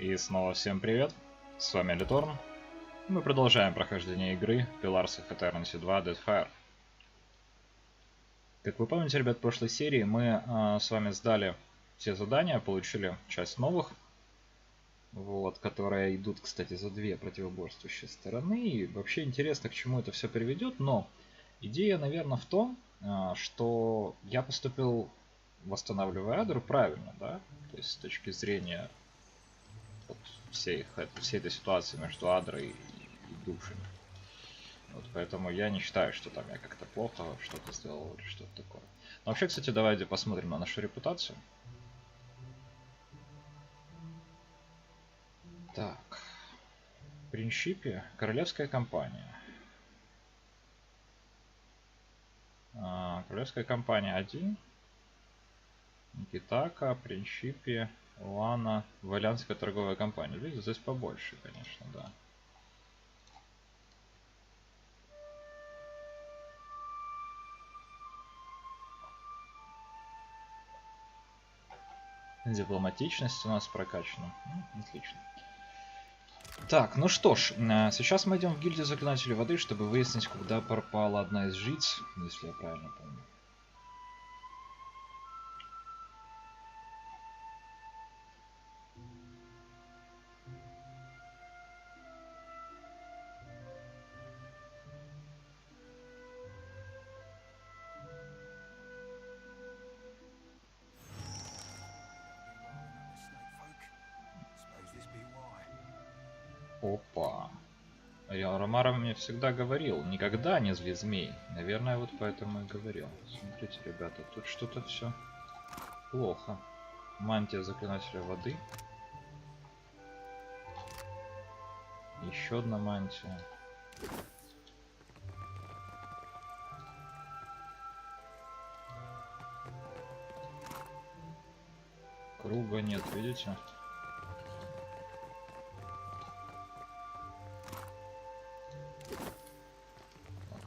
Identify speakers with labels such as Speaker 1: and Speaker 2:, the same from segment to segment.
Speaker 1: И снова всем привет, с вами Литорн. Мы продолжаем прохождение игры Pillars of Eternity 2 Deadfire. Как вы помните, ребят, в прошлой серии мы с вами сдали все задания, получили часть новых, вот, которые идут, кстати, за две противоборствующие стороны. И вообще интересно, к чему это все приведет, но идея, наверное, в том, что я поступил, восстанавливая Адру, правильно, да? То есть с точки зрения вот всей этой ситуации между Адрой и душами. Вот поэтому я не считаю, что там я как-то плохо что-то сделал или что-то такое. Но вообще, кстати, давайте посмотрим на нашу репутацию. Так. В принципе, королевская компания. Королевская компания 1. Никитака, Принципе, Лана, Валянская торговая компания. Видите, здесь побольше, конечно, да. Дипломатичность у нас прокачана. Отлично. Так, ну что ж, сейчас мы идем в гильдию заклинателей воды, чтобы выяснить, куда пропала одна из жриц, если я правильно помню. Опа. Ромаро мне всегда говорил, никогда не зли змей. Наверное, вот поэтому и говорил. Смотрите, ребята, тут что-то все плохо. Мантия заклинателя воды. Еще одна мантия. Круга нет, видите?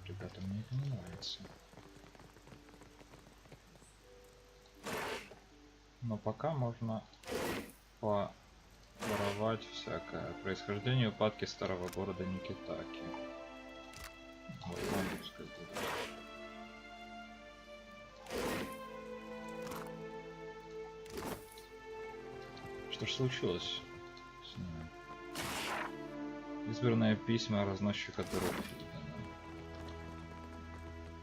Speaker 1: Ребята, мне это не нравится. Но пока можно воровать всякое. Происхождение упадки старого города Никитаки. Вот, бандитская город. Что ж случилось с ними? Избранные письма разносчика дорог.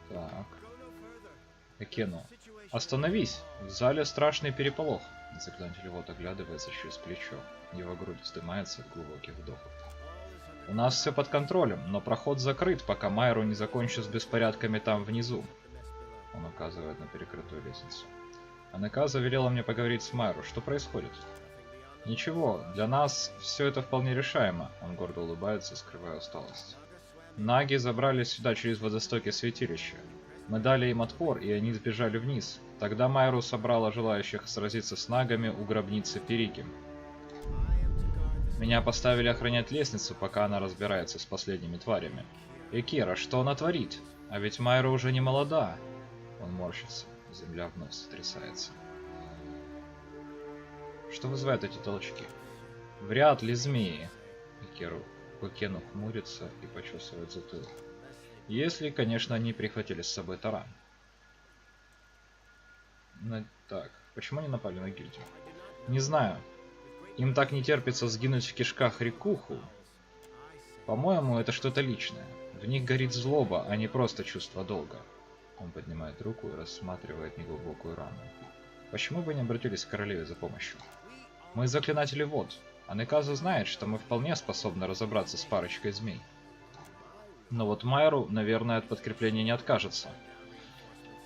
Speaker 1: Так. Экену. Остановись! В зале страшный переполох. Заклинатель вот оглядывается через плечо. Его грудь вздымается от глубоких вдохов. У нас все под контролем, но проход закрыт, пока Майру не закончит с беспорядками там внизу. Он указывает на перекрытую лестницу. Анаказа велела мне поговорить с Майру. Что происходит? Ничего, для нас все это вполне решаемо. Он гордо улыбается, скрывая усталость. Наги забрались сюда через водостоки святилища. Мы дали им отпор, и они сбежали вниз. Тогда Майру собрала желающих сразиться с нагами у гробницы Перики. Меня поставили охранять лестницу, пока она разбирается с последними тварями. Экира, что она творит? А ведь Майра уже не молода. Он морщится. Земля вновь сотрясается. Что вызывает эти толчки? Вряд ли змеи. Экену хмурится и почесывает затылок. Если, конечно, они прихватили с собой таран. Так, почему они напали на гильдию? Не знаю. Им так не терпится сгинуть в кишках Рикуху. По-моему, это что-то личное. В них горит злоба, а не просто чувство долга. Он поднимает руку и рассматривает неглубокую рану. Почему бы не обратились к королеве за помощью? Мы заклинатели вод. Анаказа знает, что мы вполне способны разобраться с парочкой змей. Но вот Майру, наверное, от подкрепления не откажется.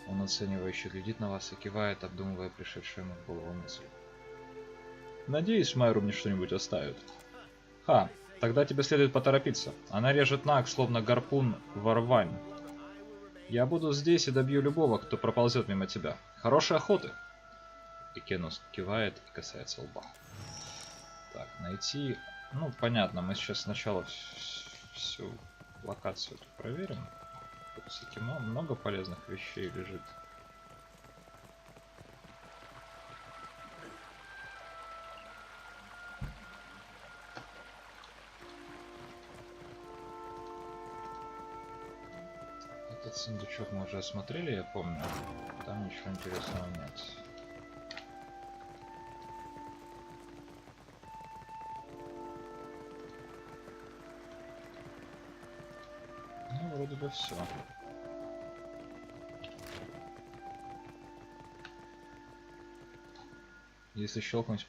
Speaker 1: Он оценивающе глядит на вас и кивает, обдумывая пришедшую ему в голову мысль. Надеюсь, Майру мне что-нибудь оставит. Ха, тогда тебе следует поторопиться. Она режет наг, словно гарпун ворвань. Я буду здесь и добью любого, кто проползет мимо тебя. Хорошей охоты! Экенус кивает и касается лба. Так, найти... Ну, понятно, мы сейчас сначала всю локацию эту проверим. Тут, кстати, много полезных вещей лежит. Сундучок мы уже осмотрели, я помню. Там ничего интересного нет. Ну, вроде бы все. Если щелкнуть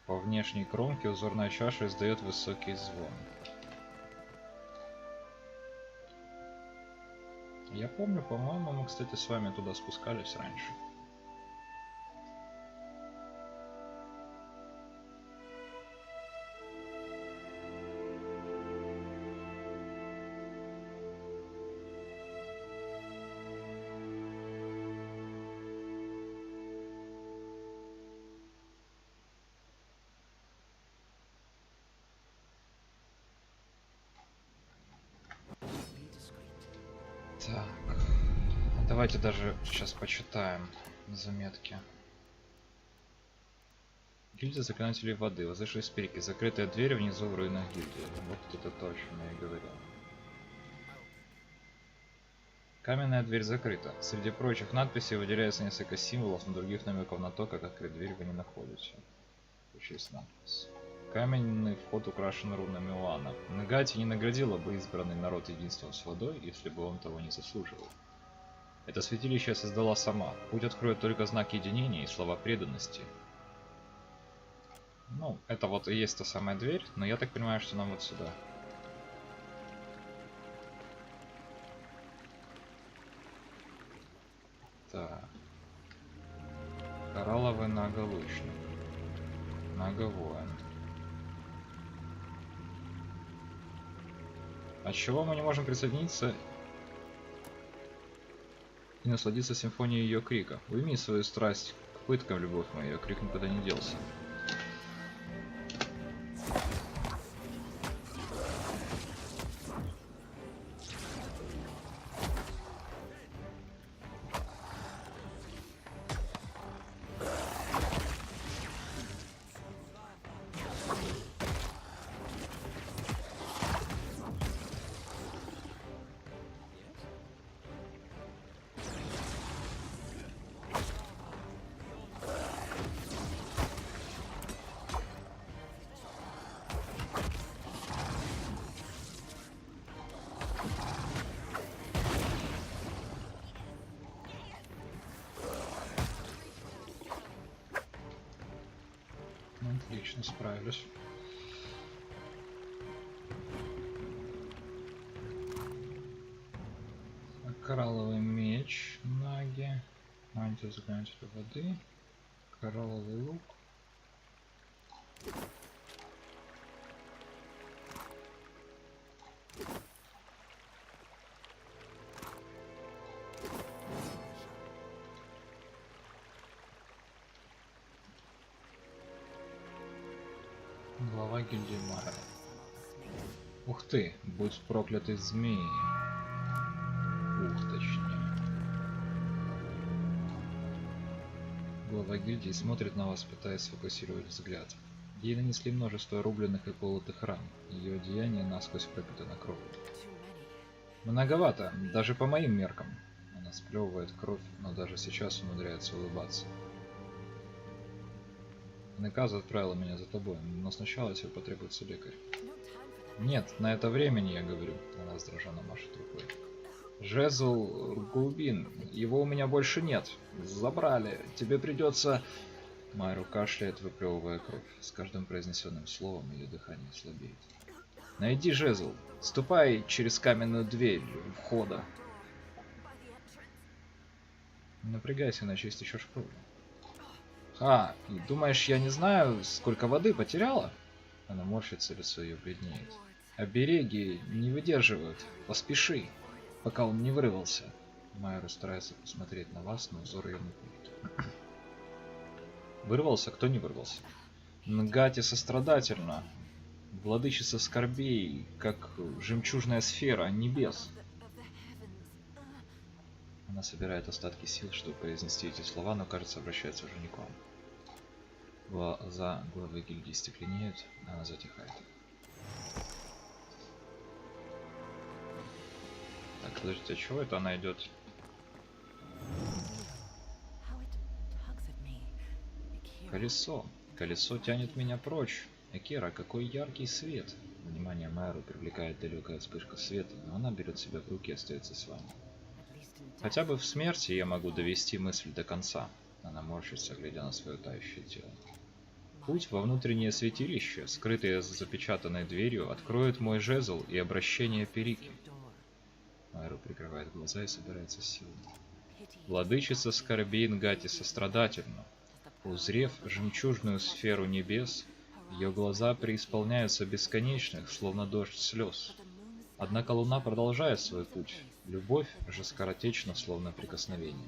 Speaker 1: по внешней кромке, узорная чаша издает высокий звон. Я помню, по-моему, мы, кстати, с вами туда спускались раньше. Так, давайте даже сейчас почитаем заметки. Гильдия заклинателей воды. Возвышались переки. Закрытая дверь внизу в руинах гильдии. Вот это то, о чем я и говорил. Каменная дверь закрыта. Среди прочих надписей выделяется несколько символов, но других намеков на то, как открыть дверь, вы не находите. Есть надпись. Каменный вход украшен рунами Уана. Нагати не наградила бы избранный народ единством с водой, если бы он того не заслуживал. Это святилище создала сама. Путь откроет только знак единения и слова преданности. Ну, это вот и есть та самая дверь, но я так понимаю, что нам вот сюда. Так. Коралловый наголучник. Наговоин. Отчего мы не можем присоединиться и насладиться симфонией ее крика? Уйми свою страсть к пыткам, любовь моя, ее крик никуда не делся. Отлично, справились. Коралловый меч, наги, мантия заклинателя воды, коралловый лук. Глава гильдии Мара. Ух ты, будь проклятый змеи. Ух, точнее. Глава гильдии смотрит на вас, пытаясь сфокусировать взгляд. Ей нанесли множество рубленных и колотых ран. Ее одеяние насквозь пропитано кровью. Многовато, даже по моим меркам. Она сплевывает кровь, но даже сейчас умудряется улыбаться. Наказа отправила меня за тобой, но сначала тебе потребуется лекарь. Нет, на это времени, я говорю. Она раздраженно машет рукой. Жезл Гулбин, его у меня больше нет. Забрали. Тебе придется... Майру кашляет, выплевывая кровь. С каждым произнесенным словом ее дыхание слабеет. Найди жезл. Ступай через каменную дверь входа. Не напрягайся, иначе истечешь кровью. А, думаешь, я не знаю, сколько воды потеряла? Она морщится, лицо ее бледнеет. Обереги не выдерживают. Поспеши, пока он не вырвался. Майру старается посмотреть на вас, но взор ее не будет. Вырвался? Кто не вырвался? Нгати сострадательно. Владычица скорбей, как жемчужная сфера небес. Она собирает остатки сил, чтобы произнести эти слова, но, кажется, обращается уже не к вам. Глаза главы гильдии стекленеют, она затихает. Так, подождите, а чего это она идет? Колесо. Колесо тянет меня прочь. Акира, какой яркий свет. Внимание Майру привлекает далекая вспышка света, но она берет себя в руки и остается с вами. Хотя бы в смерти я могу довести мысль до конца. Она морщится, глядя на свое тающее тело. Путь во внутреннее святилище, скрытое за запечатанной дверью, откроет мой жезл и обращение Перики. Майру прикрывает глаза и собирается с силами. Владычица скорбей Нгати сострадательна. Узрев жемчужную сферу небес, ее глаза преисполняются бесконечных, словно дождь слез. Однако луна продолжает свой путь. Любовь же скоротечна, словно прикосновение.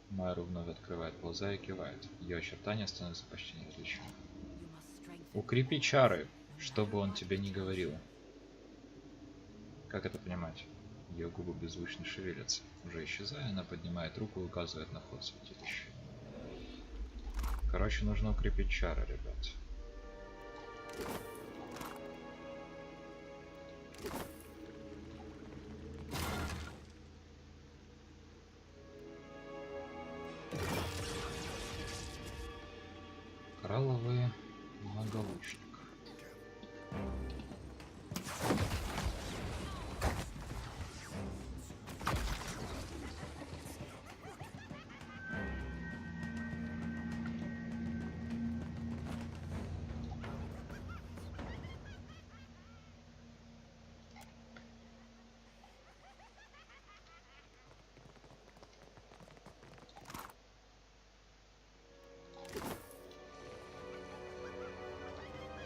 Speaker 1: Майру вновь открывает глаза и кивает. Ее очертания становятся почти неразличимыми. Укрепи чары, что бы он тебе ни говорил. Как это понимать? Ее губы беззвучно шевелятся. Уже исчезая, она поднимает руку и указывает на вход святилища. Короче, нужно укрепить чары, ребят. Коралловый многолучник.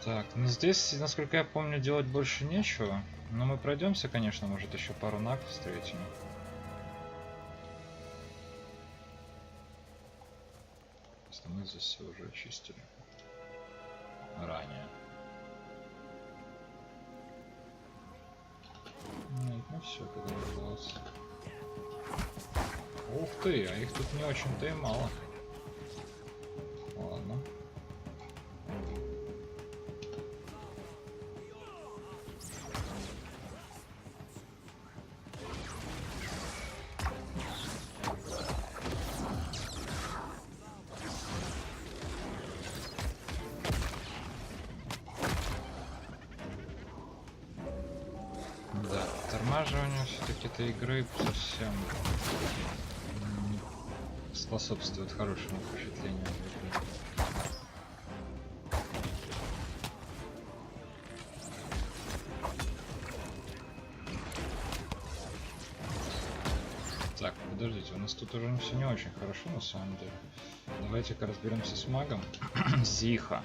Speaker 1: Так, ну здесь, насколько я помню, делать больше нечего. Но мы пройдемся, конечно, может еще пару наг встретим. Просто мы здесь все уже очистили ранее. Ну все, когда назывался. Ух ты, а их тут не очень-то и мало. Ладно. Да, тормаживание все-таки этой игры совсем не способствует хорошему впечатлению. Так, подождите, у нас тут уже все не очень хорошо на самом деле. Давайте-ка разберемся с магом. Зиха.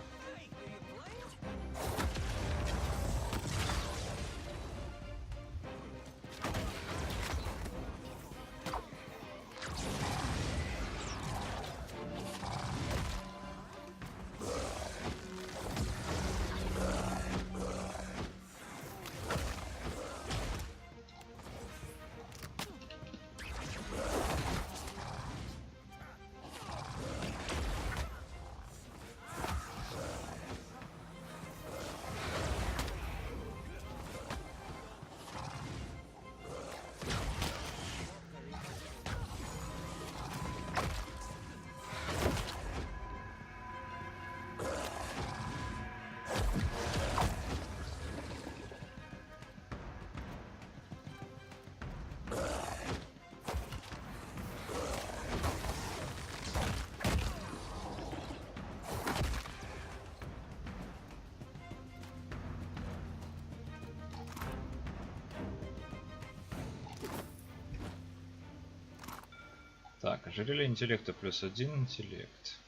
Speaker 1: Так, ожерелье интеллекта плюс 1 интеллект.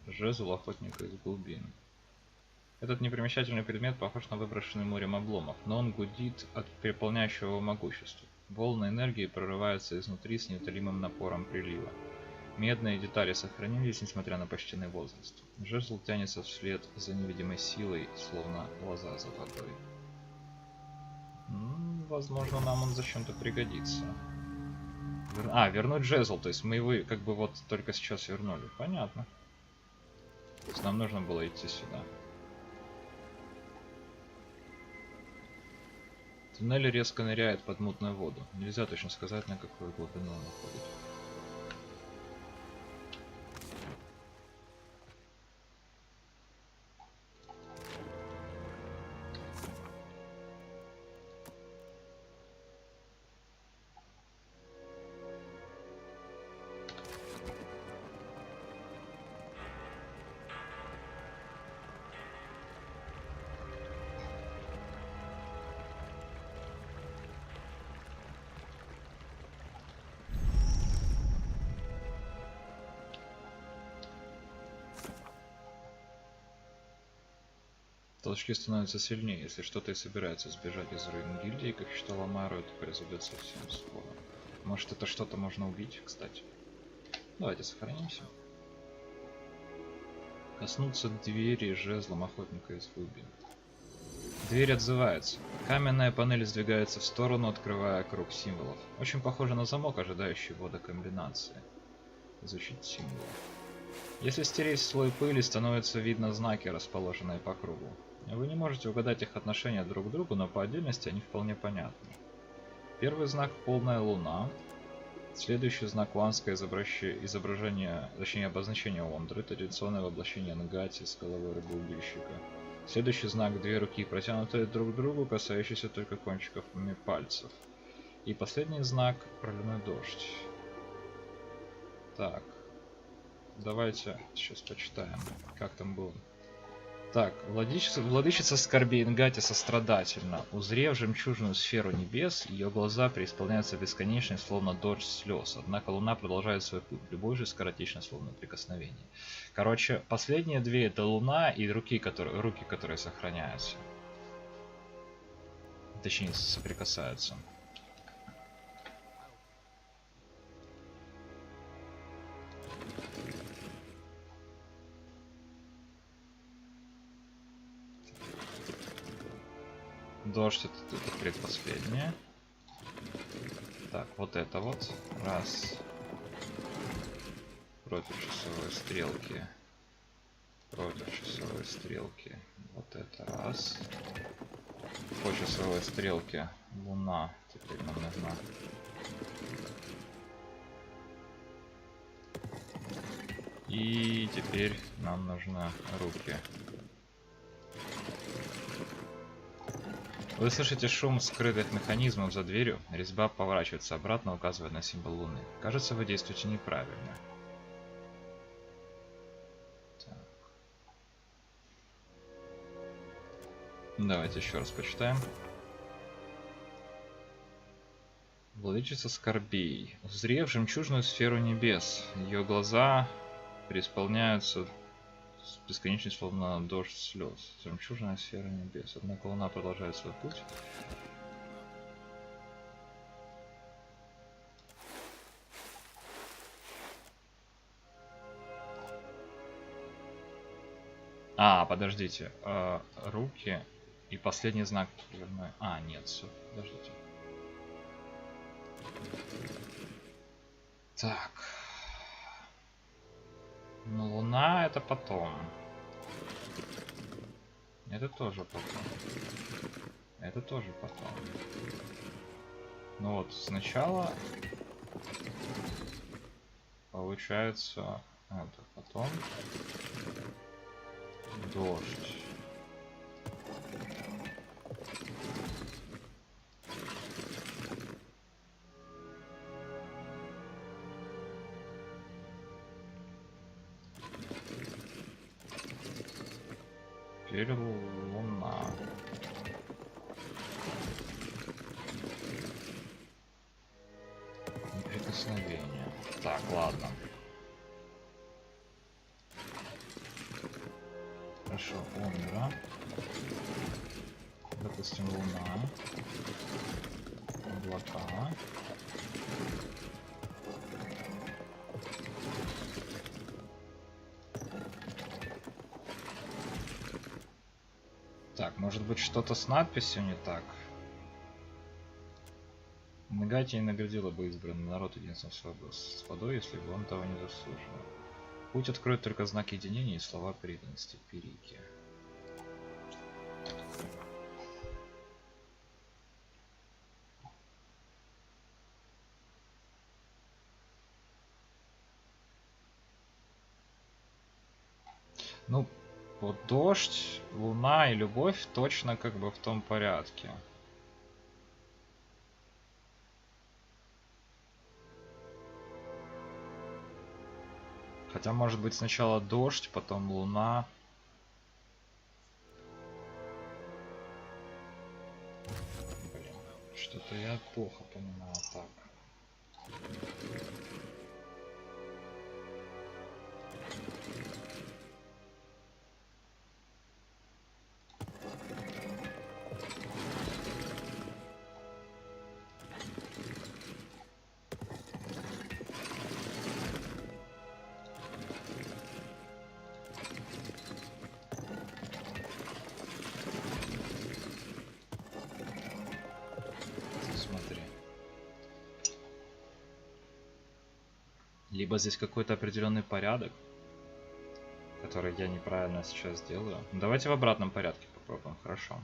Speaker 1: Жезл охотника из глубин. Этот непримечательный предмет похож на выброшенный морем обломов, но он гудит от переполняющего его могущества. Волны энергии прорываются изнутри с неутолимым напором прилива. Медные детали сохранились, несмотря на почтенный возраст. Жезл тянется вслед за невидимой силой, словно глаза за водой. Возможно, нам он зачем-то пригодится. Вернуть жезл, то есть мы его как бы вот только сейчас вернули. Понятно. То есть нам нужно было идти сюда. Туннель резко ныряет под мутную воду. Нельзя точно сказать, на какую глубину он уходит. Толчки становятся сильнее. Если что-то и собирается сбежать из руин гильдии, как считала Мару, это произойдет совсем скоро. Может, это что-то можно убить, кстати. Давайте сохранимся. Коснуться двери жезлом охотника из глубин. Дверь отзывается. Каменная панель сдвигается в сторону, открывая круг символов. Очень похоже на замок, ожидающий ввода комбинации. Изучить символы. Если стереть слой пыли, становится видно знаки, расположенные по кругу. Вы не можете угадать их отношения друг к другу, но по отдельности они вполне понятны. Первый знак — полная луна. Следующий знак — ланское изображение, точнее обозначение Ондры, традиционное воплощение Нгати с головой рыбоубийщика. Следующий знак — две руки, протянутые друг к другу, касающиеся только кончиками пальцев. И последний знак — проливной дождь. Так. Давайте сейчас почитаем, как там было. Так, владычица скорбей Нгати сострадательно. Узрев жемчужную сферу небес, ее глаза преисполняются бесконечной, словно дождь слез. Однако луна продолжает свой путь. Любой же скоротечно, словно прикосновение. Короче, последние две — это луна и руки, которые сохраняются. Точнее, соприкасаются. Дождь — это предпоследнее. Так, вот это вот. Раз. Против часовой стрелки. Против часовой стрелки. Вот это раз. По часовой стрелке луна. Теперь нам нужна. И теперь нам нужны руки. Вы слышите шум скрытых механизмов за дверью. Резьба поворачивается обратно, указывая на символ Луны. Кажется, вы действуете неправильно. Так. Давайте еще раз почитаем. Владычица скорбей. Узрев жемчужную сферу небес, ее глаза преисполняются бесконечно, словно дождь слез. Жемчужная сфера небес. Однако луна продолжает свой путь. Подождите. Руки и последний знак. Нет, все. Подождите. Так. Ну, луна это потом. Это тоже потом. Это тоже потом. Ну вот, сначала получается это, потом дождь. Теперь луна. Неприкосновение. Так, ладно. Хорошо, Ондра. Допустим, луна. Облака. Так, может быть, что-то с надписью не так? Нгати не наградила бы избранный народ единством с водой, если бы он того не заслуживал. Путь откроет только знак единения и слова преданности Перики. Ну, вот дождь, луна и любовь точно как бы в том порядке. Хотя может быть сначала дождь, потом луна. Блин, что-то я плохо понимаю так. Смотри. Либо здесь какой-то определенный порядок, который я неправильно сейчас делаю. Давайте в обратном порядке попробуем, хорошо.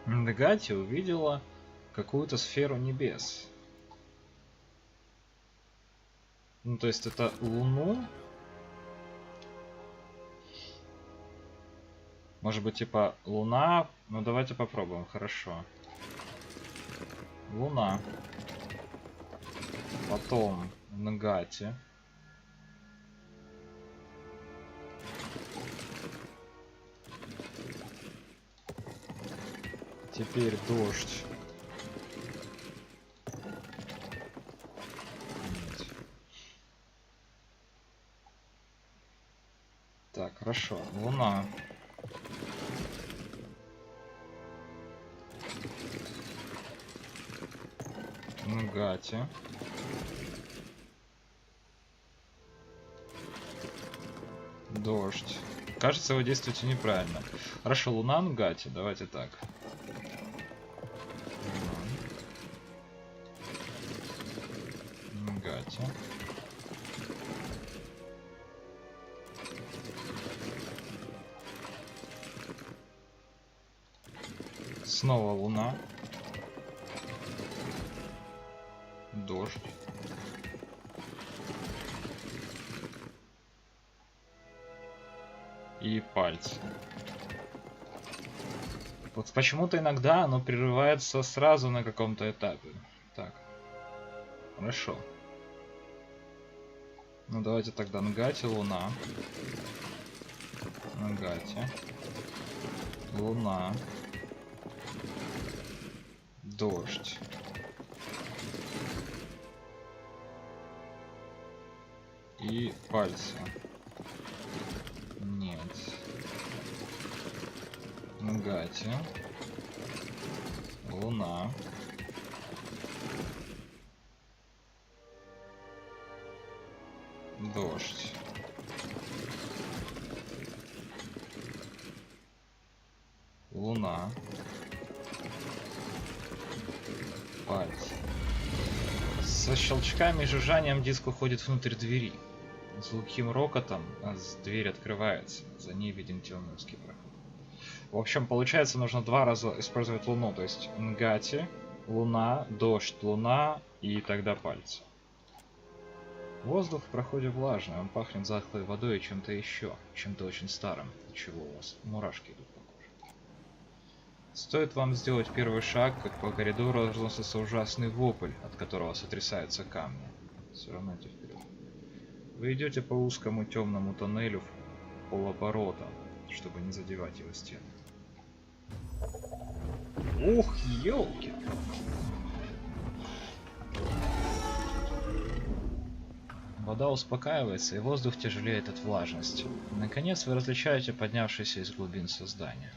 Speaker 1: Нгати увидела какую-то сферу небес. Ну, то есть это Луну. Может быть, типа Луна. Ну, давайте попробуем, хорошо. Луна. Потом Нгати. Теперь дождь. Нет. Так, хорошо. Луна. Нгати. Дождь. Кажется, вы действуете неправильно. Хорошо, Луна Нгати. Давайте так. Нгати. Снова Луна. Дождь. И пальцы. Вот почему-то иногда оно прерывается сразу на каком-то этапе. Так. Хорошо. Ну давайте тогда Нгати, Луна. Нгати. Луна. Дождь. И пальцы. Нет. Нгати. Луна. Дождь. Луна. Пальцы. Со щелчками и жужжанием диск уходит внутрь двери. С глухим рокотом дверь открывается. За ней виден темный узкий проход. В общем, получается, нужно два раза использовать Луну. То есть Нгати, Луна, дождь, Луна и тогда пальцы. Воздух в проходе влажный, он пахнет затхлой водой и чем-то еще, чем-то очень старым, от чего у вас мурашки идут по коже. Стоит вам сделать первый шаг, как по коридору разносится ужасный вопль, от которого сотрясаются камни. Все равно идти вперед. Вы идете по узкому темному тоннелю в полоборота, чтобы не задевать его стены. Ух, елки! Вода успокаивается, и воздух тяжелеет от влажности. Наконец вы различаете поднявшийся из глубин создания.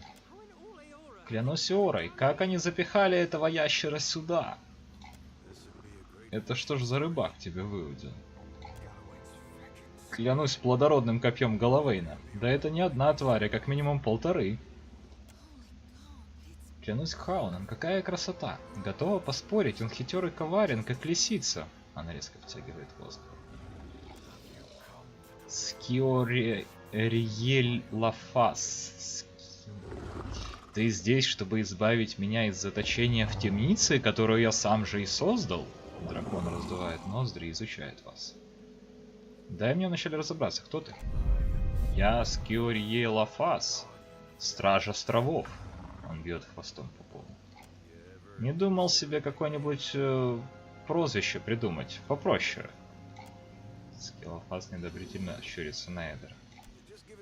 Speaker 1: Клянусь Орой, как они запихали этого ящера сюда? Это что ж за рыбак тебя выудил? Клянусь плодородным копьем Головейна. Да это не одна тварь, а как минимум полторы. Клянусь Хауном, какая красота. Готова поспорить, он хитер и коварен, как лисица. Она резко втягивает воздух. Скиориель Лафас. Ты здесь, чтобы избавить меня из заточения в темнице, которую я сам же и создал? Дракон раздувает ноздри и изучает вас. Дай мне вначале разобраться, кто ты? Я Скиориель Лафас, страж островов. Он бьет хвостом по полу. Не думал себе какое-нибудь прозвище придумать, попроще. Скилофас недобрительно щурится на Эдера.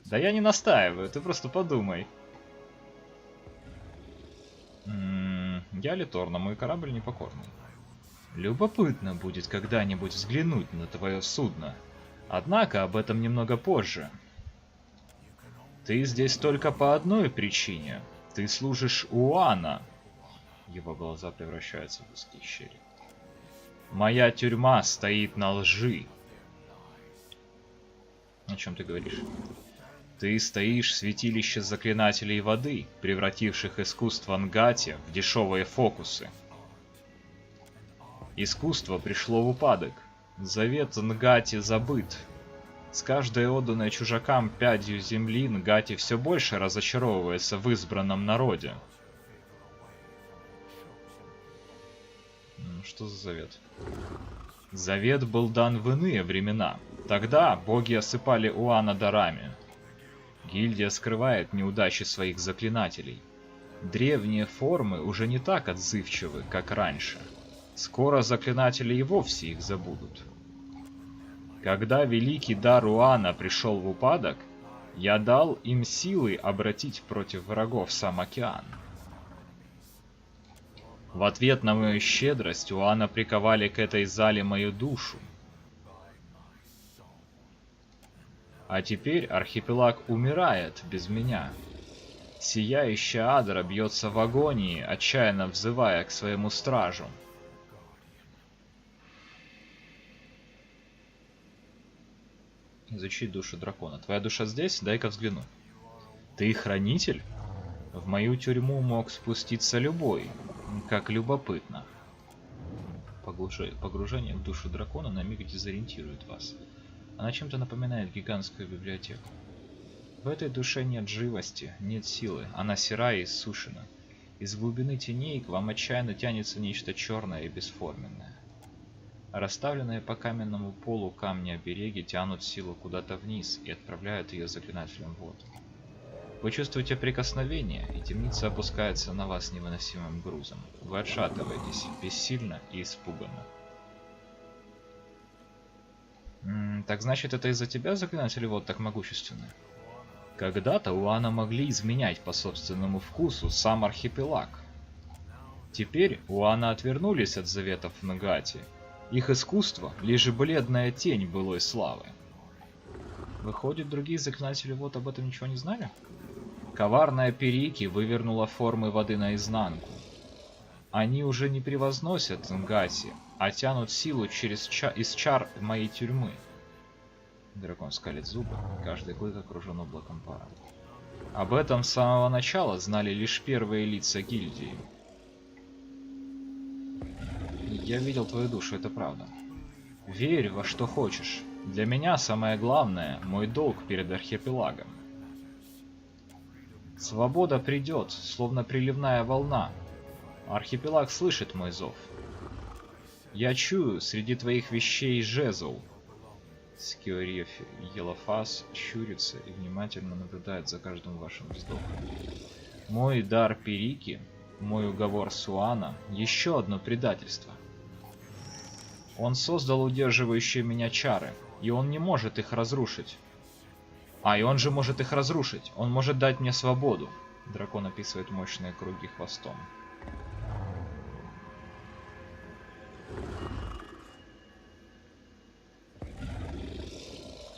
Speaker 1: Да я не настаиваю, ты просто подумай. Я Литорна, мой корабль непокорный. Любопытно будет когда-нибудь взглянуть на твое судно. Однако об этом немного позже. Ты здесь только по одной причине. Ты служишь Уана. Его глаза превращаются в узкие щели. Моя тюрьма стоит на лжи. О чем ты говоришь? Ты стоишь в святилище заклинателей воды, превративших искусство Нгати в дешевые фокусы. Искусство пришло в упадок. Завет Нгати забыт. С каждой отданной чужакам пядью земли Нгати все больше разочаровывается в избранном народе. Что за завет? Завет был дан в иные времена. Тогда боги осыпали Уана дарами. Гильдия скрывает неудачи своих заклинателей. Древние формы уже не так отзывчивы, как раньше. Скоро заклинатели и вовсе их забудут. Когда великий дар Уана пришел в упадок, я дал им силы обратить против врагов сам океан. В ответ на мою щедрость Уана приковали к этой зале мою душу. А теперь архипелаг умирает без меня. Сияющая Адра бьется в агонии, отчаянно взывая к своему стражу. Изучить душу дракона. Твоя душа здесь? Дай-ка взгляну. Ты хранитель? В мою тюрьму мог спуститься любой. Как любопытно. Погружение в душу дракона на миг дезориентирует вас. Она чем-то напоминает гигантскую библиотеку. В этой душе нет живости, нет силы. Она сырая и иссушена. Из глубины теней к вам отчаянно тянется нечто черное и бесформенное. Расставленные по каменному полу камни-обереги тянут силу куда-то вниз и отправляют ее заклинателям в воду. Вы чувствуете прикосновение, и темница опускается на вас невыносимым грузом. Вы отшатываетесь, бессильно и испуганно. Так значит, это из-за тебя заклинатели вод так могущественны? Когда-то Уана могли изменять по собственному вкусу сам архипелаг. Теперь Уана отвернулись от заветов Нгати. Их искусство — лишь бледная тень былой славы. Выходит, другие заклинатели вод об этом ничего не знали? Коварная Перики вывернула формы воды наизнанку. Они уже не превозносят Нгати, а тянут силу из чар моей тюрьмы. Дракон скалит зубы, каждый клык окружен облаком пара. Об этом с самого начала знали лишь первые лица гильдии. Я видел твою душу, это правда. Верь во что хочешь. Для меня самое главное — мой долг перед архипелагом. Свобода придет, словно приливная волна. Архипелаг слышит мой зов. Я чую среди твоих вещей жезл. Скиорьев Елафас щурится и внимательно наблюдает за каждым вашим вздохом. Мой дар Перики, мой уговор с Уана — еще одно предательство. Он создал удерживающие меня чары, и он не может их разрушить. И он же может их разрушить. Он может дать мне свободу. Дракон описывает мощные круги хвостом.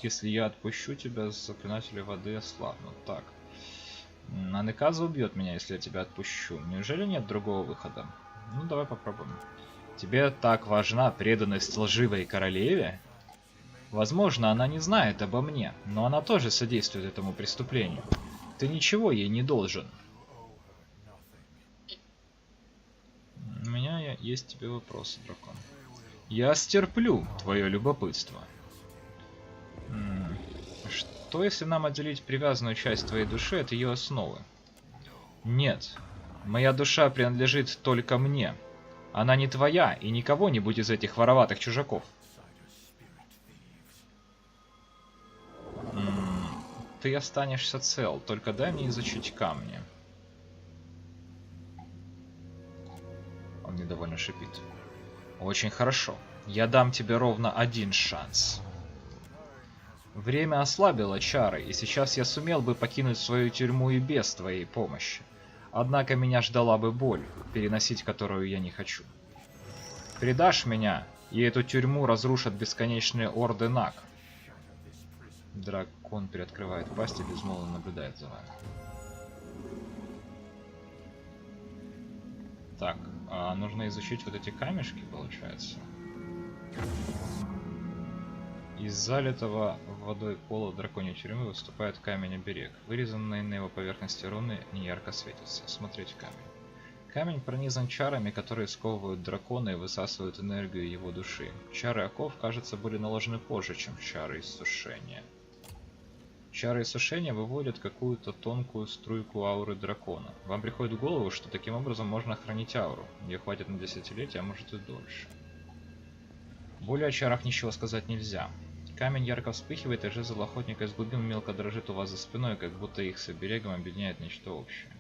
Speaker 1: Если я отпущу тебя, заклинатели воды ослабнут. Так. Анеказа убьет меня, если я тебя отпущу. Неужели нет другого выхода? Ну, давай попробуем. Тебе так важна преданность лживой королеве? Возможно, она не знает обо мне, но она тоже содействует этому преступлению. Ты ничего ей не должен. У меня есть тебе вопросы, дракон. Я стерплю твое любопытство. Что если нам отделить привязанную часть твоей души от ее основы? Нет. Моя душа принадлежит только мне. Она не твоя и не кого-нибудь из этих вороватых чужаков. Ты останешься цел, только дай мне изучить камни. Он недовольно шипит. Очень хорошо. Я дам тебе ровно один шанс. Время ослабило чары, и сейчас я сумел бы покинуть свою тюрьму и без твоей помощи. Однако меня ждала бы боль, переносить которую я не хочу. Предашь меня, и эту тюрьму разрушат бесконечные орды Наг. Дракон приоткрывает пасть и безмолвно наблюдает за вами. Так, нужно изучить вот эти камешки, получается. Из залитого водой пола драконьей тюрьмы выступает камень-оберег. Вырезанные на его поверхности руны неярко светятся. Смотреть камень. Камень пронизан чарами, которые сковывают дракона и высасывают энергию его души. Чары оков, кажется, были наложены позже, чем чары иссушения. Чары иссушения выводят какую-то тонкую струйку ауры дракона. Вам приходит в голову, что таким образом можно хранить ауру. Ее хватит на десятилетия, а может и дольше. Более о чарах ничего сказать нельзя. Камень ярко вспыхивает, и жезл охотника из глубин мелко дрожит у вас за спиной, как будто их с оберегом объединяет нечто общее.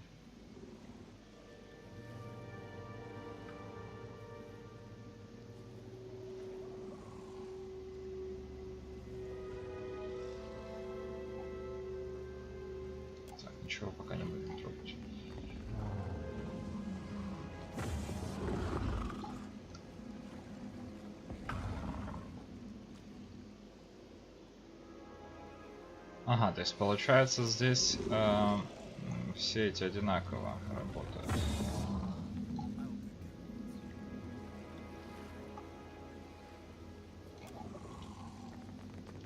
Speaker 1: Так, ничего пока не будем трогать. Ага, то есть получается здесь все эти одинаково работают.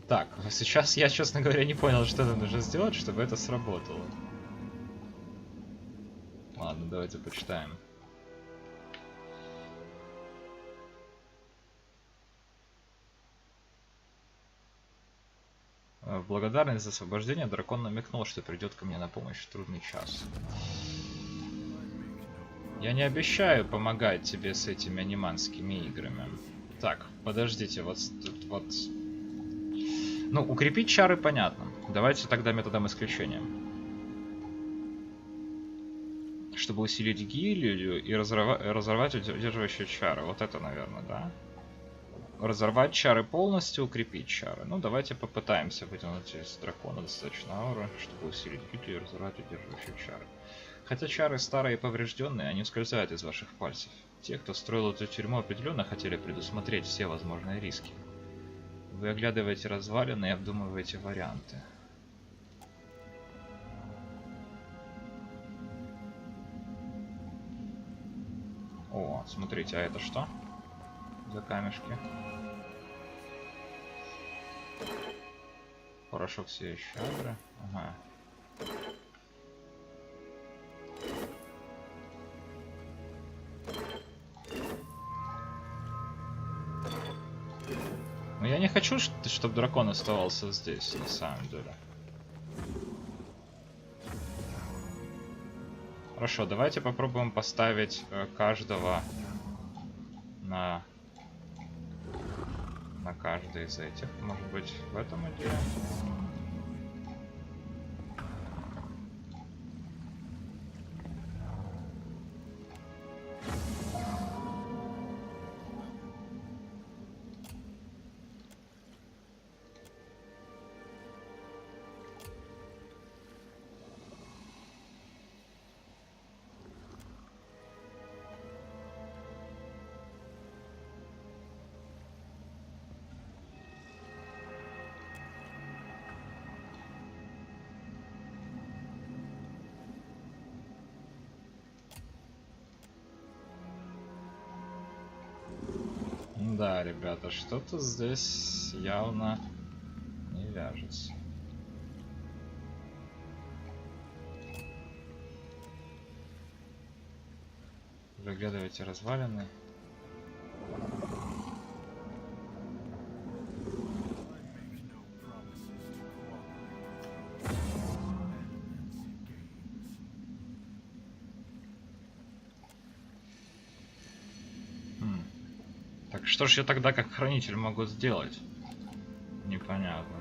Speaker 1: Так, сейчас я, честно говоря, не понял, что нам нужно сделать, чтобы это сработало. Ладно, давайте почитаем. В благодарность за освобождение дракон намекнул, что придет ко мне на помощь в трудный час. Я не обещаю помогать тебе с этими аниманскими играми. Так, подождите, вот тут вот... Ну, укрепить чары понятно. Давайте тогда методом исключения. Чтобы усилить гильдию и разорвать удерживающие чары. Вот это, наверное, да? Разорвать чары полностью, укрепить чары. Ну, давайте попытаемся вытянуть из дракона достаточно ауры, чтобы усилить гильдию и разорвать удерживающие чары. Хотя чары старые и поврежденные, они ускользают из ваших пальцев. Те, кто строил эту тюрьму, определенно хотели предусмотреть все возможные риски. Вы оглядываете развалины и обдумываете варианты. О, смотрите, а это что? За камешки. Порошок сияющей агры. Ага. Но я не хочу, чтобы дракон оставался здесь, на самом деле. Хорошо, давайте попробуем поставить каждого на каждый из этих. Может быть, в этом идея? Да, ребята, что-то здесь явно не вяжется. Выглядывайте развалины. Так что ж я тогда как хранитель могу сделать? Непонятно.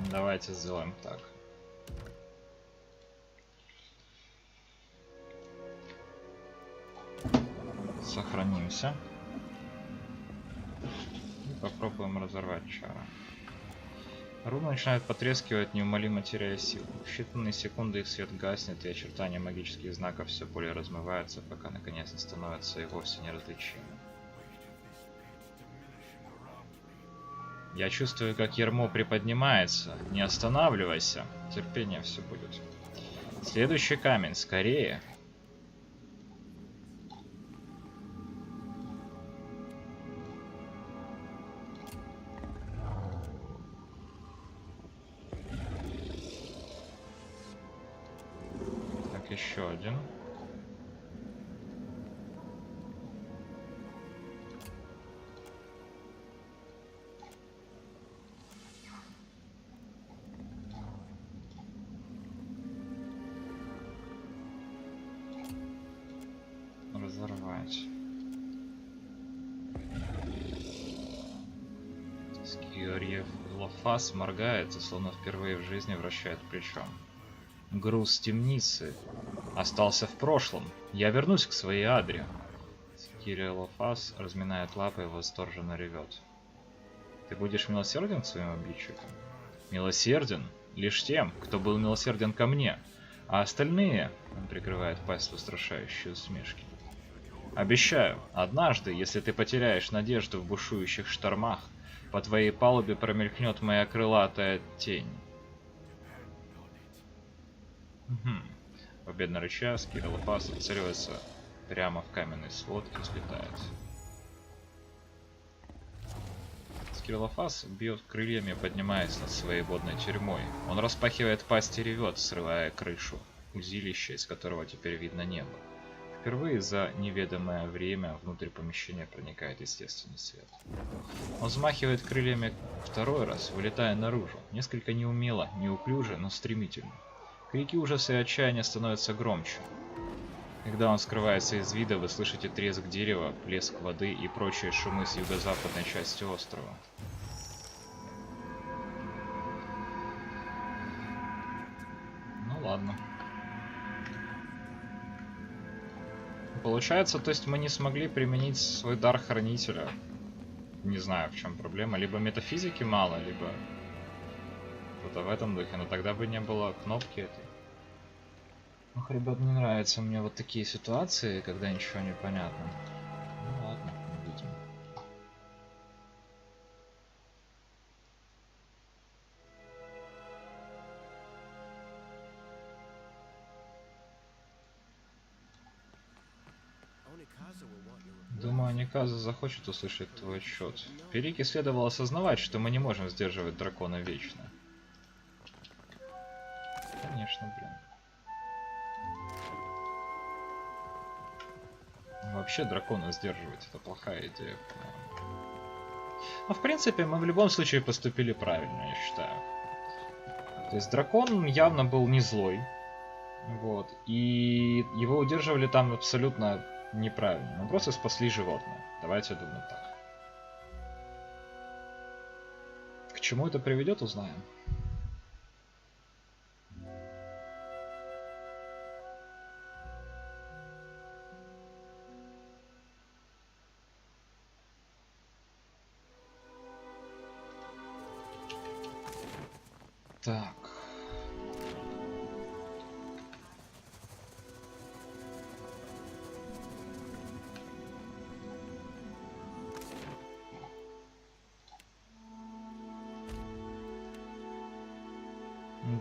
Speaker 1: Давайте сделаем так. Сохранимся. И попробуем разорвать чары. Руна начинает потрескивать, неумолимо теряя силу. В считанные секунды их свет гаснет, и очертания магических знаков все более размываются, пока наконец не становятся и вовсе неразличимы. Я чувствую, как ярмо приподнимается. Не останавливайся. Терпение все будет. Следующий камень, скорее. Так, еще один. Разорвать. Скириелофас моргает и словно впервые в жизни вращает плечом. Груз темницы остался в прошлом. Я вернусь к своей Адре. Скириелофас разминает лапы и восторженно ревет. Ты будешь милосерден к своим обидчикам? Милосерден лишь тем, кто был милосерден ко мне. А остальные... Он прикрывает пасть в устрашающей усмешке. Обещаю, однажды, если ты потеряешь надежду в бушующих штормах, по твоей палубе промелькнет моя крылатая тень. Победно рыча, Скириелофас целится прямо в каменный свод и взлетает. Скириелофас бьет крыльями, поднимаясь над своей водной тюрьмой. Он распахивает пасть и ревет, срывая крышу узилища, из которого теперь видно небо. Впервые за неведомое время внутрь помещения проникает естественный свет. Он взмахивает крыльями второй раз, вылетая наружу. Несколько неумело, неуклюже, но стремительно. Крики ужаса и отчаяния становятся громче. Когда он скрывается из вида, вы слышите треск дерева, плеск воды и прочие шумы с юго-западной части острова. Ну ладно. Получается, то есть мы не смогли применить свой дар хранителя. Не знаю, в чем проблема. Либо метафизики мало, либо что-то в этом духе. Но тогда бы не было кнопки этой. Ох, ребят, не нравятся мне вот такие ситуации, когда ничего не понятно. Ну ладно, увидим. Думаю, Никаза захочет услышать твой отчет. Перике следовало осознавать, что мы не можем сдерживать дракона вечно. Конечно, блин. Вообще дракона сдерживать — это плохая идея, по-моему. Но в принципе мы в любом случае поступили правильно, я считаю. То есть дракон явно был не злой. Вот. И его удерживали там абсолютно неправильно. Мы просто спасли животное. Давайте думать так. К чему это приведет, узнаем. Так.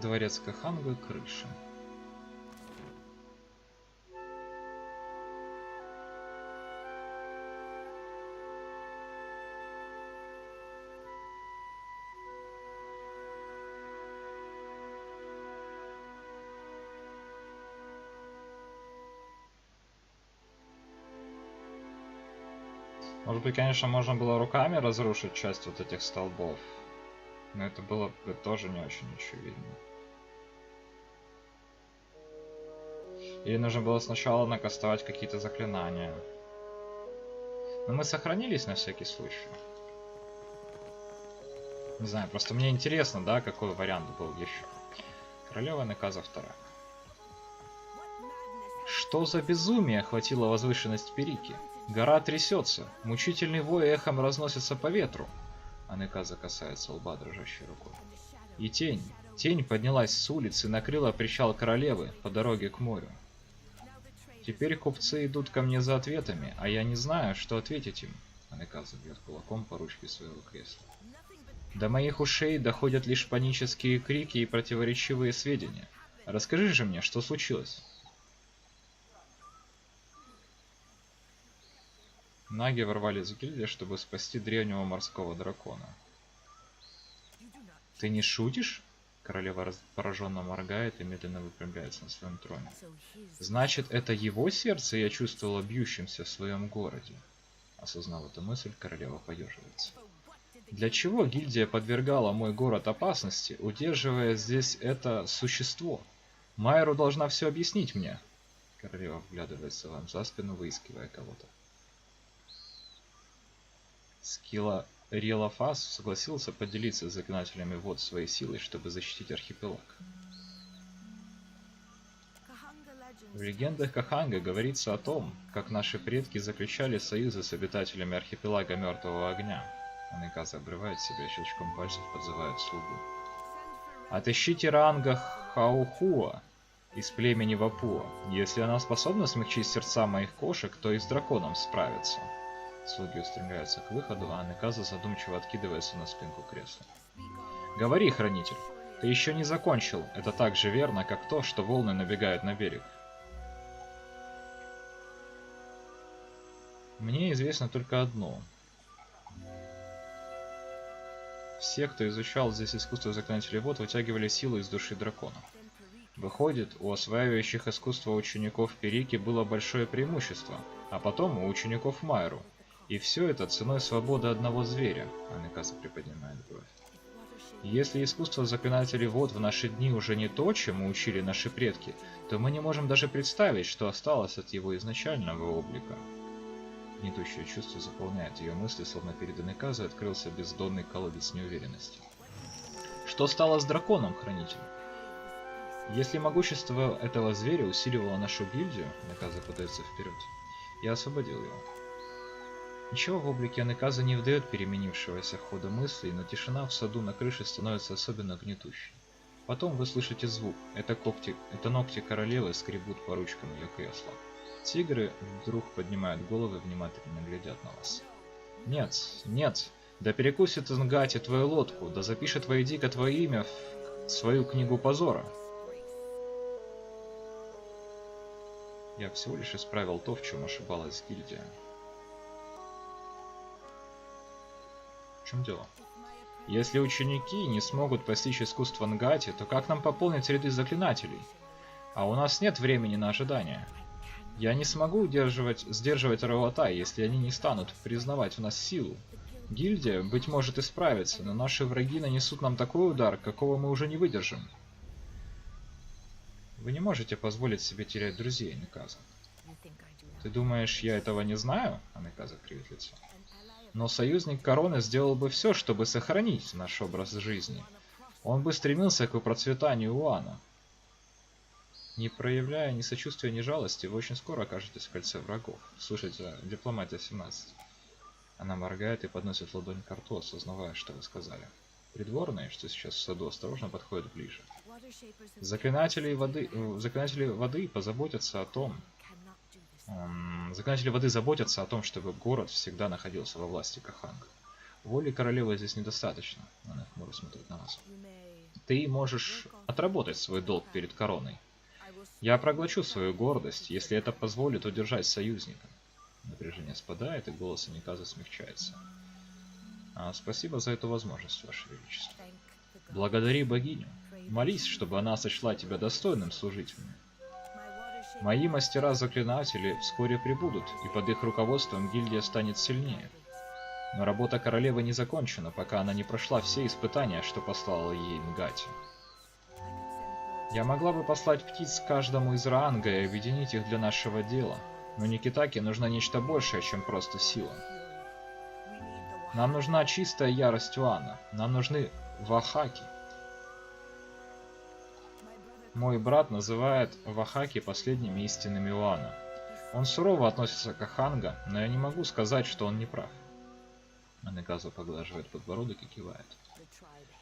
Speaker 1: Дворец Каханга, крыша. Может быть, конечно, можно было руками разрушить часть вот этих столбов. Но это было бы тоже не очень очевидно. Или нужно было сначала накастовать какие-то заклинания. Но мы сохранились на всякий случай. Не знаю, просто мне интересно, да, какой вариант был еще. Королева Неказа II. Что за безумие охватило возвышенность Перики? Гора трясется, мучительный вой эхом разносится по ветру. А Неказа касается лба дрожащей рукой. И тень поднялась с улицы и накрыла причал королевы по дороге к морю. Теперь купцы идут ко мне за ответами, а я не знаю, что ответить им. А Неказа бьет кулаком по ручке своего кресла. До моих ушей доходят лишь панические крики и противоречивые сведения. Расскажи же мне, что случилось? Наги ворвались в гильдию, чтобы спасти древнего морского дракона. Ты не шутишь? Королева пораженно моргает и медленно выпрямляется на своем троне. Значит, это его сердце я чувствовала бьющимся в своем городе. Осознав эту мысль, королева поеживается. Для чего гильдия подвергала мой город опасности, удерживая здесь это существо? Майру должна все объяснить мне. Королева вглядывается вам за спину, выискивая кого-то. Скилла Релафас согласился поделиться с заклинателями вод своей силой, чтобы защитить архипелаг. В легендах Каханга говорится о том, как наши предки заключали союзы с обитателями архипелага Мертвого Огня. Неказа обрывает себя, щелчком пальцев подзывает слугу. Отыщите Ранга Хаухуа из племени Вапуа. Если она способна смягчить сердца моих кошек, то и с драконом справится. Слуги устремляются к выходу, а Неказа задумчиво откидывается на спинку кресла. Говори, хранитель, ты еще не закончил. Это так же верно, как то, что волны набегают на берег. Мне известно только одно. Все, кто изучал здесь искусство заклинателей вод, вытягивали силу из души дракона. Выходит, у осваивающих искусство учеников Перики было большое преимущество, а потом у учеников Майру. И все это ценой свободы одного зверя, а Неказа приподнимает бровь. Если искусство заклинателей вод в наши дни уже не то, чему учили наши предки, то мы не можем даже представить, что осталось от его изначального облика. Гнетущее чувство заполняет ее мысли, словно перед Неказой открылся бездонный колодец неуверенности. Что стало с драконом, хранитель? Если могущество этого зверя усиливало нашу гильдию, Неказа подается вперед, я освободил его. Ничего в облике Неказа не выдает переменившегося хода мыслей, но тишина в саду на крыше становится особенно гнетущей. Потом вы слышите звук. Это ногти королевы скребут по ручкам ее кресла. Тигры вдруг поднимают головы и внимательно глядят на вас. Нет, нет, да перекусит Нгати твою лодку, да запишет Вейдика твое имя в свою книгу позора. Я всего лишь исправил то, в чем ошибалась гильдия. В чем дело? Если ученики не смогут постичь искусство Нгати, то как нам пополнить ряды заклинателей? А у нас нет времени на ожидание. Я не смогу сдерживать Раватай, если они не станут признавать в нас силу. Гильдия, быть может, и справится, но наши враги нанесут нам такой удар, какого мы уже не выдержим. Вы не можете позволить себе терять друзей, Неказа. Ты думаешь, я этого не знаю? А Неказа кривит лицо. Но союзник Короны сделал бы все, чтобы сохранить наш образ жизни. Он бы стремился к процветанию Уана. Не проявляя ни сочувствия, ни жалости, вы очень скоро окажетесь в кольце врагов. Слушайте, дипломатия 17. Она моргает и подносит ладонь к рту, осознавая, что вы сказали. Придворные, что сейчас в саду, осторожно подходят ближе. Заклинатели воды позаботятся о том... Заклинатели воды заботятся о том, чтобы город всегда находился во власти Каханга. Воли королевы здесь недостаточно. Она хмуро смотрит на нас. ты можешь отработать свой долг перед короной. Я проглочу свою гордость, если это позволит удержать союзника. Напряжение спадает, и голос Амиказы смягчается. Спасибо за эту возможность, Ваше Величество. Благодари богиню. Молись, чтобы она сочла тебя достойным служителем. Мои мастера-заклинатели вскоре прибудут, и под их руководством гильдия станет сильнее. Но работа королевы не закончена, пока она не прошла все испытания, что послала ей Нгати. Я могла бы послать птиц каждому из Раанга и объединить их для нашего дела, но Никитаке нужно нечто большее, чем просто сила. Нам нужна чистая ярость Уана, нам нужны вахаки. Мой брат называет вахаки последними истинными Уана. Он сурово относится к Аханга, но я не могу сказать, что он не прав. Амиказа поглаживает подбородок и кивает.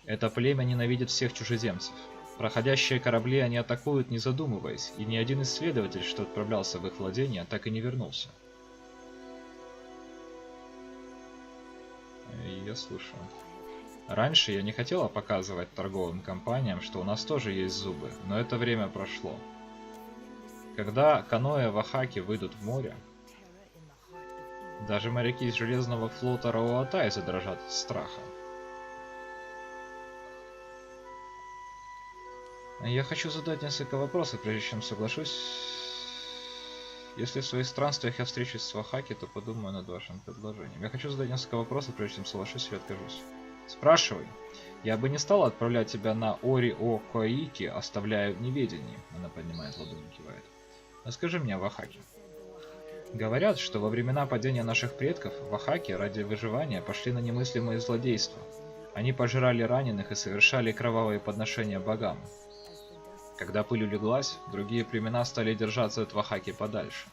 Speaker 1: Это племя ненавидит всех чужеземцев. Проходящие корабли они атакуют, не задумываясь, и ни один исследователь, что отправлялся в их владения, так и не вернулся. Я слушаю. Раньше я не хотела показывать торговым компаниям, что у нас тоже есть зубы, но это время прошло. Когда каноэ вахаки выйдут в море, даже моряки из Железного флота Рауатай задрожат от страха. Я хочу задать несколько вопросов, прежде чем соглашусь. Если в своих странствиях я встречусь с вахаки, то подумаю над вашим предложением. Я хочу задать несколько вопросов, прежде чем соглашусь или откажусь. Спрашивай. Я бы не стала отправлять тебя на Ори-О-Коики, оставляя в неведении. Она поднимает ладонь и кивает. Расскажи мне о вахаке. Говорят, что во времена падения наших предков вахаки ради выживания пошли на немыслимые злодейства. Они пожирали раненых и совершали кровавые подношения богам. Когда пыль улеглась, другие племена стали держаться от вахаки подальше.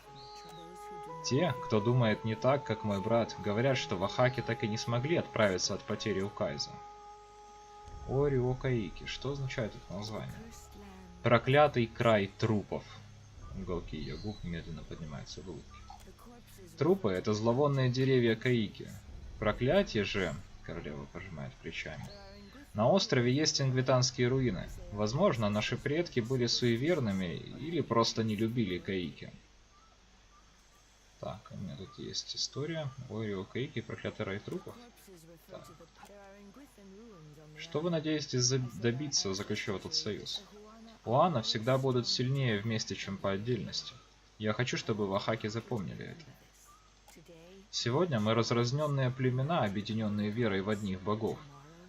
Speaker 1: Те, кто думает не так, как мой брат, говорят, что вахаки так и не смогли отправиться от потери Укайза. Ори-О-Каики. Что означает это название? Проклятый край трупов. Уголки ее губ медленно поднимаются в улыбке. Трупы — это зловонные деревья Каики. Проклятие же, королева пожимает плечами. На острове есть ингвитанские руины. Возможно, наши предки были суеверными или просто не любили Каики. Так, у меня тут есть история. Ори-О-Каики, проклятый рай трупов. Так. Что вы надеетесь добиться, заключив этот союз? Уана всегда будут сильнее вместе, чем по отдельности. Я хочу, чтобы вахаки запомнили это. Сегодня мы разрозненные племена, объединенные верой в одних богов.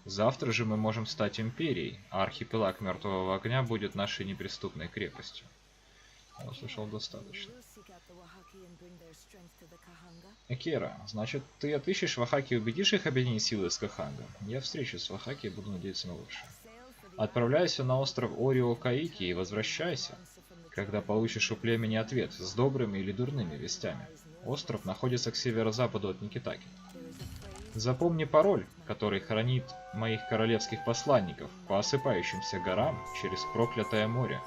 Speaker 1: Завтра же мы можем стать империей, а архипелаг Мертвого Огня будет нашей неприступной крепостью. Я услышал достаточно. Экера, значит, ты отыщешь вахаки и убедишь их объединить силы с Каханга? Я встречусь с вахаки и буду надеяться на лучшее. Отправляйся на остров Ори-О-Каики и возвращайся, когда получишь у племени ответ с добрыми или дурными вестями. Остров находится к северо-западу от Никитаки. Запомни пароль, который хранит моих королевских посланников по осыпающимся горам через проклятое море.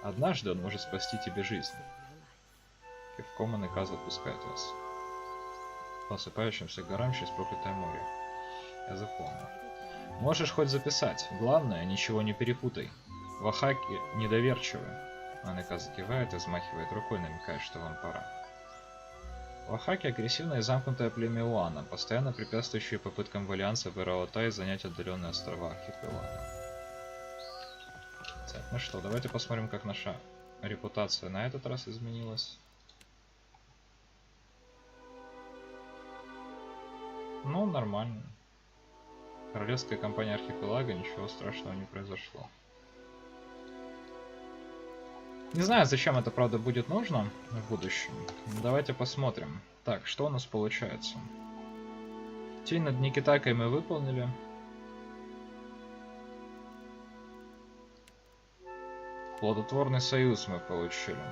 Speaker 1: Однажды он может спасти тебе жизнь. Кивком Амиказа отпускает вас. По осыпающимся горам через проклятое море. Я запомнил. Можешь хоть записать. Главное, ничего не перепутай. Вахаки недоверчивы. Амиказа кивает и взмахивает рукой, намекая, что вам пора. Вахаки — агрессивное и замкнутое племя Уана, постоянно препятствующее попыткам валианцев и Рауатай занять отдаленные острова архипелага. Так, ну что, давайте посмотрим, как наша репутация на этот раз изменилась. Ну, нормально. Королевская компания архипелага, ничего страшного не произошло. Не знаю, зачем это, правда, будет нужно в будущем. Давайте посмотрим. Так, что у нас получается? Тень над Никитакой мы выполнили. Плодотворный союз мы получили.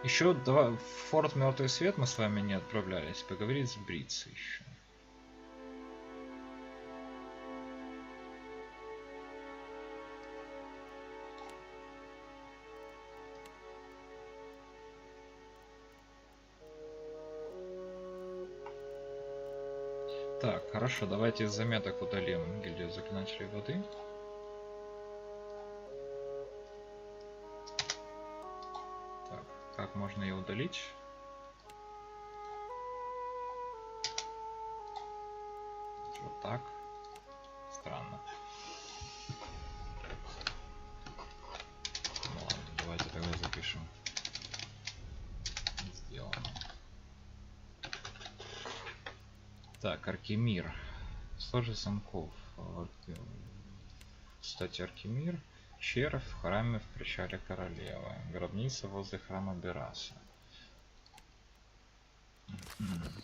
Speaker 1: Еще в Форт Мертвый Свет мы с вами не отправлялись. Поговорить с Бритцей еще. Так, хорошо, давайте из заметок удалим гильдию заклинателей воды. Так, как можно ее удалить? Вот так. Странно. Ну ладно, давайте тогда запишем. Сделано. Так, Аркемир. Сложи замков. Кстати, Аркемир. Червь в храме в причале королевы. Гробница возле храма Бераса.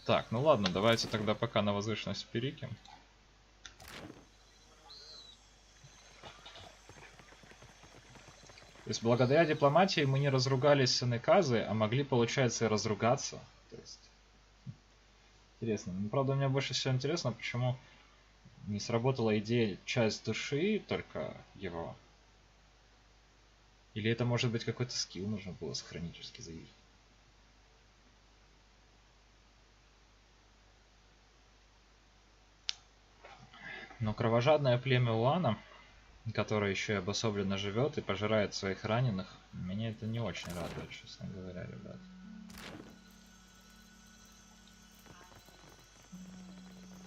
Speaker 1: Так, ну ладно, давайте тогда пока на возвышенность перейдем. То есть благодаря дипломатии мы не разругались с Неказой, а могли, получается, и разругаться. То есть... Интересно. Ну, правда, мне больше всего интересно, почему не сработала идея часть души, только его. Или это может быть какой-то скилл нужно было сохранически заявить. Но кровожадное племя Уана, которое еще и обособленно живет и пожирает своих раненых, меня это не очень радует, честно говоря, ребят.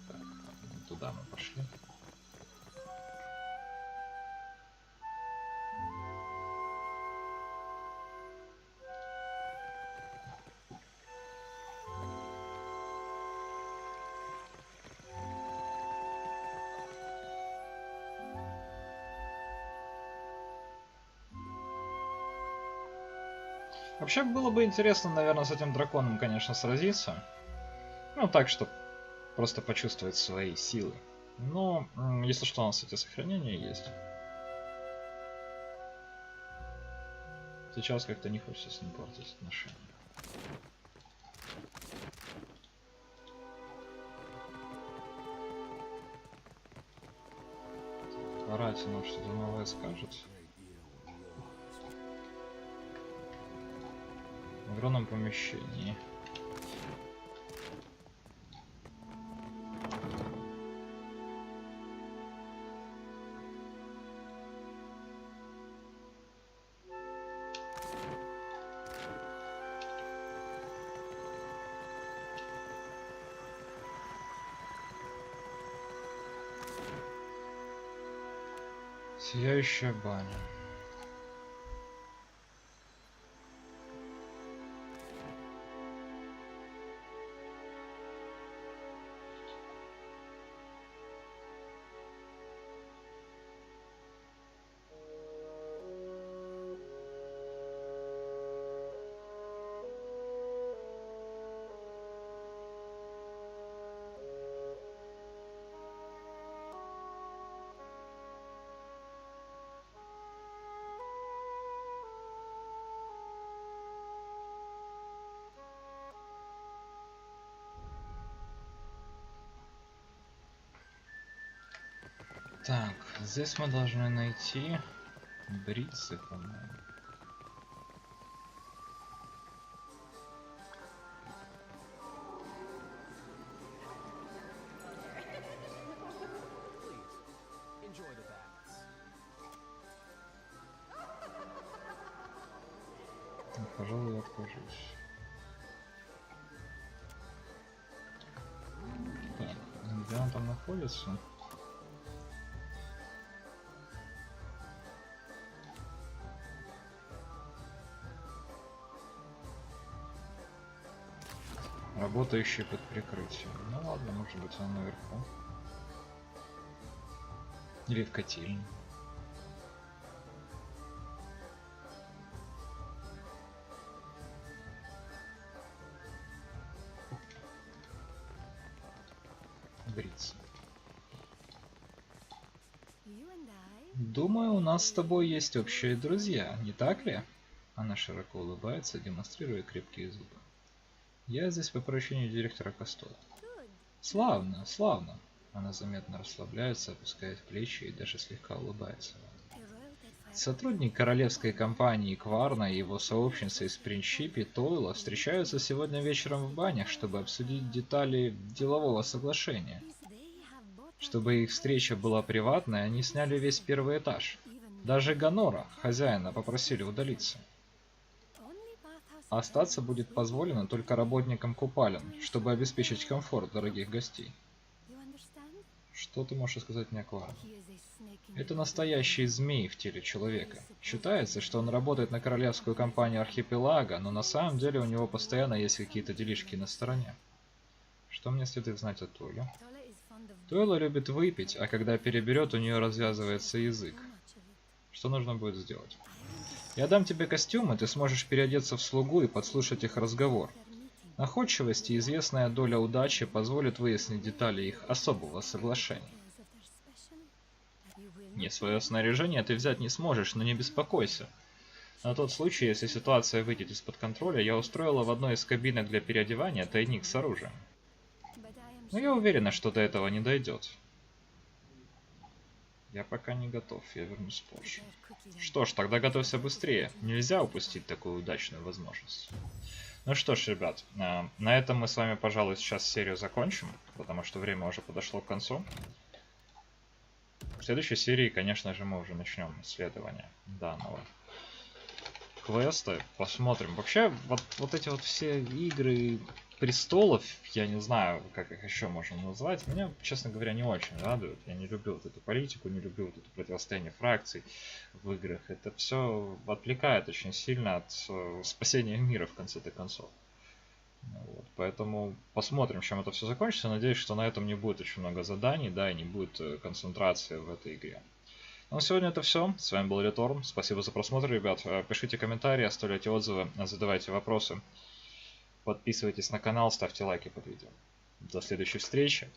Speaker 1: Так, туда мы пошли. Вообще было бы интересно, наверное, с этим драконом, конечно, сразиться. Ну, так, чтобы просто почувствовать свои силы. Но, если что, у нас эти сохранения есть. Сейчас как-то не хочется с ним портить отношения. Варати нам что-то новое скажет. В огромном помещении. Сияющая баня. Так, здесь мы должны найти брицы, по-моему. Пожалуй, я откажусь. Так, где он там находится? Работающий под прикрытием. Ну ладно, может быть он наверху. Или в котельне. Бриться. Думаю, у нас с тобой есть общие друзья, не так ли? Она широко улыбается, демонстрируя крепкие зубы. Я здесь по поручению директора Костола. Славно, славно. Она заметно расслабляется, опускает плечи и даже слегка улыбается. Сотрудник королевской компании Кварна и его сообщница из Принчипи Тойла встречаются сегодня вечером в банях, чтобы обсудить детали делового соглашения. Чтобы их встреча была приватной, они сняли весь первый этаж. Даже Гонора, хозяина, попросили удалиться. Остаться будет позволено только работникам купалин, чтобы обеспечить комфорт дорогих гостей. Что ты можешь сказать мне, Клара? Это настоящий змей в теле человека. Считается, что он работает на королевскую компанию Архипелага, но на самом деле у него постоянно есть какие-то делишки на стороне. Что мне следует знать о Туэле? Туэла любит выпить, а когда переберет, у нее развязывается язык. Что нужно будет сделать? Я дам тебе костюм, и ты сможешь переодеться в слугу и подслушать их разговор. Находчивость и известная доля удачи позволят выяснить детали их особого соглашения. Не, свое снаряжение ты взять не сможешь, но не беспокойся. На тот случай, если ситуация выйдет из-под контроля, я устроила в одной из кабинок для переодевания тайник с оружием. Но я уверена, что до этого не дойдет. Я пока не готов, я вернусь позже. Что ж, тогда готовься быстрее. Нельзя упустить такую удачную возможность. Ну что ж, ребят, на этом мы с вами, пожалуй, сейчас серию закончим, потому что время уже подошло к концу. В следующей серии, конечно же, мы уже начнем исследование данного квеста. Посмотрим. Вообще, вот эти вот все игры престолов, я не знаю, как их еще можно назвать, меня, честно говоря, не очень радуют. Я не люблю вот эту политику, не люблю вот это противостояние фракций в играх. Это все отвлекает очень сильно от спасения мира в конце-то концов. Вот, поэтому посмотрим, чем это все закончится. Надеюсь, что на этом не будет очень много заданий, да, и не будет концентрации в этой игре. Ну, на сегодня это все. С вами был Реторн. Спасибо за просмотр, ребят. Пишите комментарии, оставляйте отзывы, задавайте вопросы. Подписывайтесь на канал, ставьте лайки под видео. До следующей встречи.